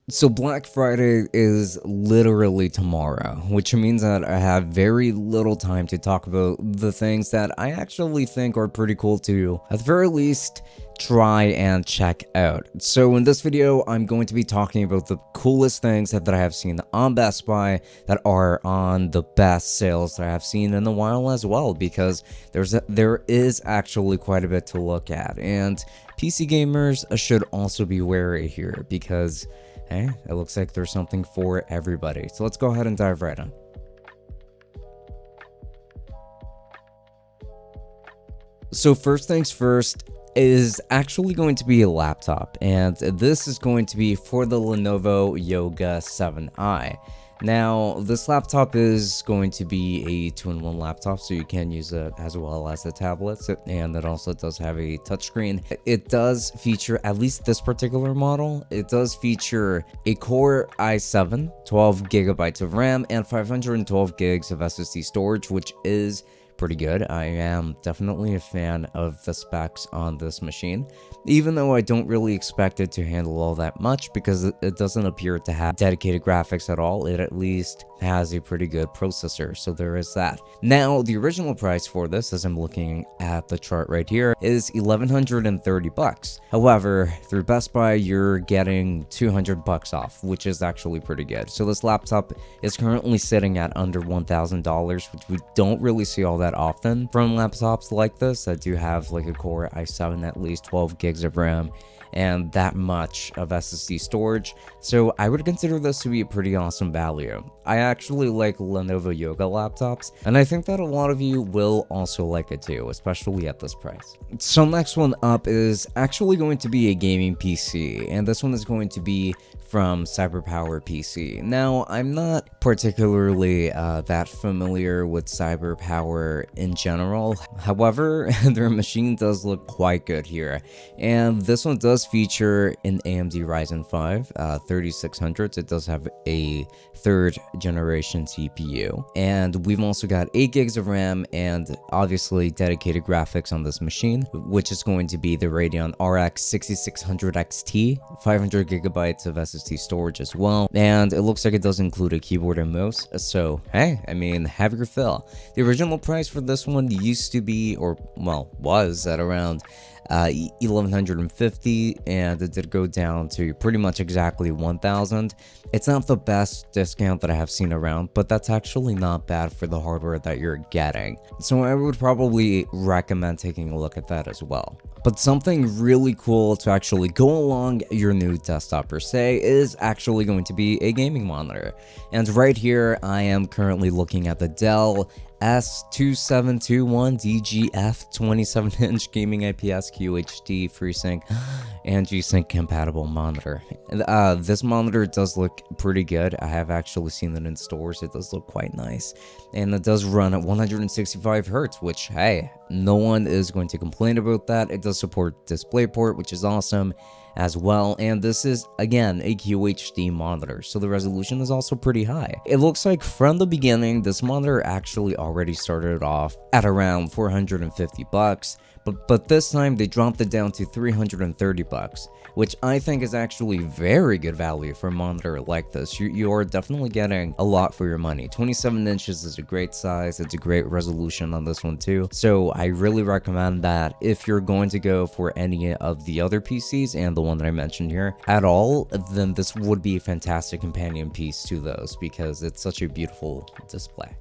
So Black Friday is literally tomorrow, which means that I have very little time to talk about the things that I actually think are pretty cool to, at the very least, try and check out. So in this video, I'm going to be talking about the coolest things that I have seen on Best Buy that are on the best sales that I have seen in a while as well, because there is actually quite a bit to look at, and PC gamers should also be wary here because hey, it looks like there's something for everybody. So let's go ahead and dive right in. So first things first is actually going to be a laptop, and this is going to be for the Lenovo Yoga 7i. Now, this laptop is going to be a 2-in-1 laptop, so you can use it as well as a tablet, and it also does have a touchscreen. It does feature, at least this particular model, it does feature a Core i7, 12 gigabytes of RAM, and 512 gigs of SSD storage, which is pretty good. I am definitely a fan of the specs on this machine, even though I don't really expect it to handle all that much because it doesn't appear to have dedicated graphics at all. It at least has a pretty good processor, so there is that. Now, the original price for this, as I'm looking at the chart right here, is $1,130. However, through Best Buy, you're getting $200 off, which is actually pretty good. So this laptop is currently sitting at under $1,000, which we don't really see all that often from laptops like this that do have like a Core i7, at least 12 gigs of RAM, and that much of SSD storage. So I would consider this to be a pretty awesome value. I actually like Lenovo Yoga laptops, and I think that a lot of you will also like it too, especially at this price. So next one up is actually going to be a gaming PC, and this one is going to be from CyberPowerPC. Now, I'm not particularly that familiar with CyberPower in general. However, their machine does look quite good here, and this one does feature an AMD Ryzen 5 3600s. It does have a 3rd generation CPU, and we've also got 8 gigs of RAM and obviously dedicated graphics on this machine, which is going to be the Radeon RX 6600 XT, 500 gigabytes of SSD storage as well, and it looks like it does include a keyboard and mouse. So hey, I mean, have your fill. The original price for this one used to be, or well, was at around $1,150, and it did go down to pretty much exactly $1,000. It's not the best discount that I have seen around, but that's actually not bad for the hardware that you're getting. So I would probably recommend taking a look at that as well. But something really cool to actually go along your new desktop per se is actually going to be a gaming monitor. And right here, I am currently looking at the Dell S2721DGF 27-inch gaming IPS QHD FreeSync and G-Sync compatible monitor. And, this monitor does look pretty good. I have actually seen it in stores. It does look quite nice, and it does run at 165 Hertz, which hey, no one is going to complain about that. It does support DisplayPort, which is awesome as well, and this is again a QHD monitor, so the resolution is also pretty high. It looks like from the beginning this monitor actually already started off at around $450, but this time they dropped it down to $330, which I think is actually very good value for a monitor like this. You are definitely getting a lot for your money. 27 inches is a great size. It's a great resolution on this one too, so I really recommend that if you're going to go for any of the other PCs and the one that I mentioned here at all, then this would be a fantastic companion piece to those because it's such a beautiful display.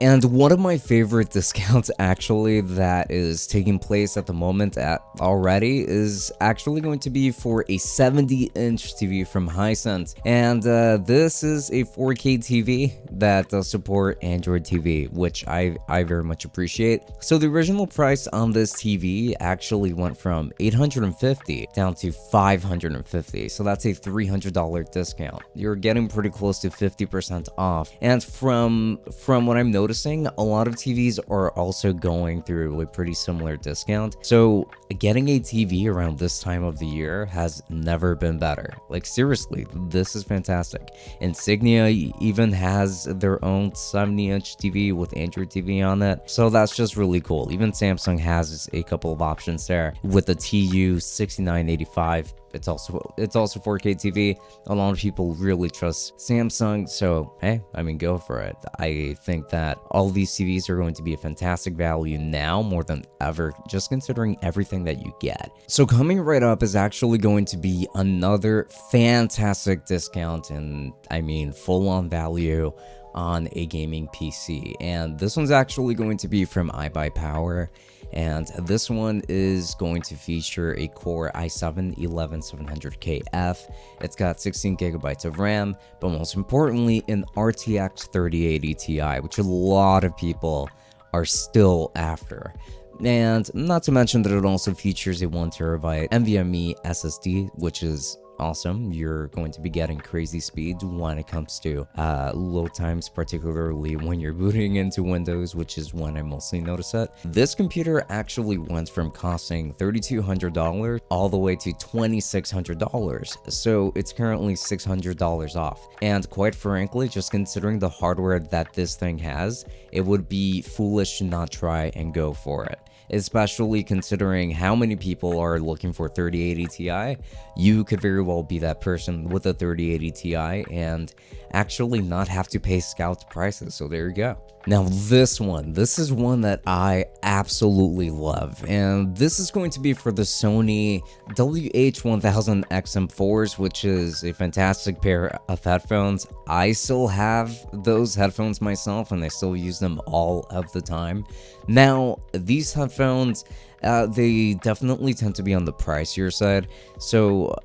And one of my favorite discounts actually that is taking place at the moment already is actually going to be for a 70-inch TV from Hisense, and this is a 4K TV that does support Android TV, which I very much appreciate. So the original price on this TV actually went from $850 down to $550, so that's a $300 discount. You're getting pretty close to 50% off, and from what I'm noticing, a lot of TVs are also going through a pretty similar discount. So getting a TV around this time of the year has never been better. Like seriously, this is fantastic. Insignia even has their own 70-inch TV with Android TV on it, so that's just really cool. Even Samsung has a couple of options there with the TU 6985 it's also 4K TV. A lot of people really trust Samsung, so hey, I mean, go for it. I think that all these TVs are going to be a fantastic value now more than ever, just considering everything that you get. So coming right up is actually going to be another fantastic discount, and I mean full-on value on a gaming PC, and this one's actually going to be from iBuyPower, and this one is going to feature a Core i7-11700KF. It's got 16 gigabytes of RAM, but most importantly an RTX 3080 Ti, which a lot of people are still after. And not to mention that it also features a 1TB NVMe SSD, which is awesome. You're going to be getting crazy speeds when it comes to load times, particularly when you're booting into Windows, which is when I mostly notice it. This computer actually went from costing $3,200 all the way to $2,600, so it's currently $600 off. And quite frankly, just considering the hardware that this thing has, it would be foolish to not try and go for it. Especially considering how many people are looking for 3080 Ti. You could very well be that person with a 3080 Ti and actually not have to pay scout prices, so there you go. Now this is one that I absolutely love, and this is going to be for the Sony WH-1000XM4s, which is a fantastic pair of headphones. I still have those headphones myself, and I still use them all of the time. Now, these headphones, they definitely tend to be on the pricier side, so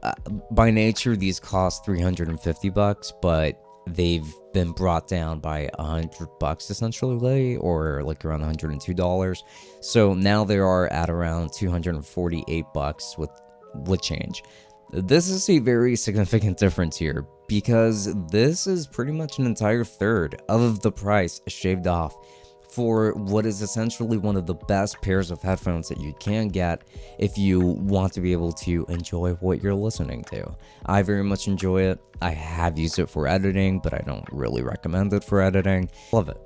by nature, these cost $350, but they've been brought down by $100 essentially, or like around $102. So now they are at around $248 with change. This is a very significant difference here, because this is pretty much an entire third of the price shaved off for what is essentially one of the best pairs of headphones that you can get if you want to be able to enjoy what you're listening to. I very much enjoy it. I have used it for editing, but I don't really recommend it for editing. Love it.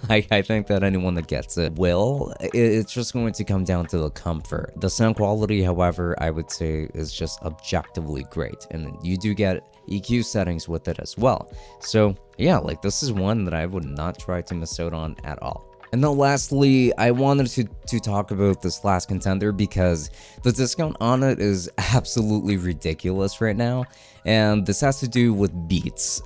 I think that anyone that gets it will. It's just going to come down to the comfort. The sound quality, however, I would say is just objectively great, and you do get EQ settings with it as well. So yeah, like this is one that I would not try to miss out on at all. And then lastly, I wanted to talk about this last contender because the discount on it is absolutely ridiculous right now. And this has to do with Beats.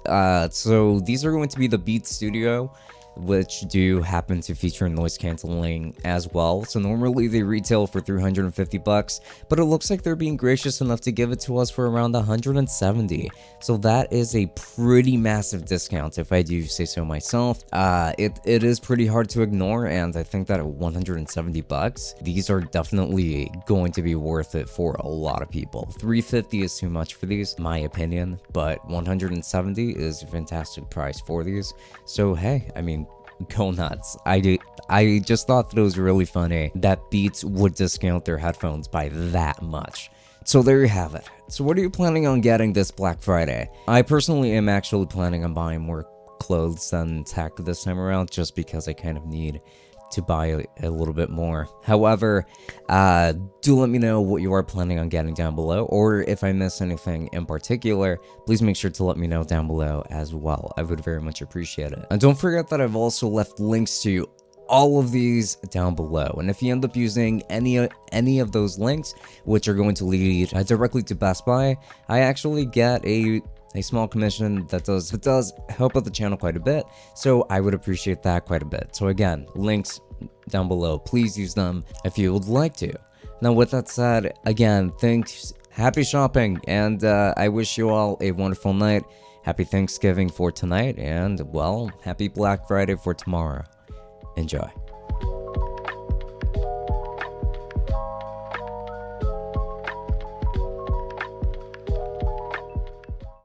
So these are going to be the Beats Studio, which do happen to feature noise canceling as well. So normally they retail for $350, but it looks like they're being gracious enough to give it to us for around $170. So that is a pretty massive discount, if I do say so myself. It is pretty hard to ignore, and I think that at $170, these are definitely going to be worth it for a lot of people. $350 is too much for these, in my opinion, but $170 is a fantastic price for these. So hey, I mean, go nuts. I just thought that it was really funny that Beats would discount their headphones by that much. So there you have it. So what are you planning on getting this Black Friday? I personally am actually planning on buying more clothes than tech this time around, just because I kind of need to buy a little bit more. However, do let me know what you are planning on getting down below, or if I miss anything in particular, please make sure to let me know down below as well. I would very much appreciate it. And don't forget that I've also left links to all of these down below, and if you end up using any of those links, which are going to lead directly to Best Buy, I actually get a small commission that does help out the channel quite a bit, so I would appreciate that quite a bit. So again, links down below, please use them if you would like to. Now with that said, again, thanks, happy shopping, and I wish you all a wonderful night. Happy Thanksgiving for tonight, and well, happy Black Friday for tomorrow. Enjoy.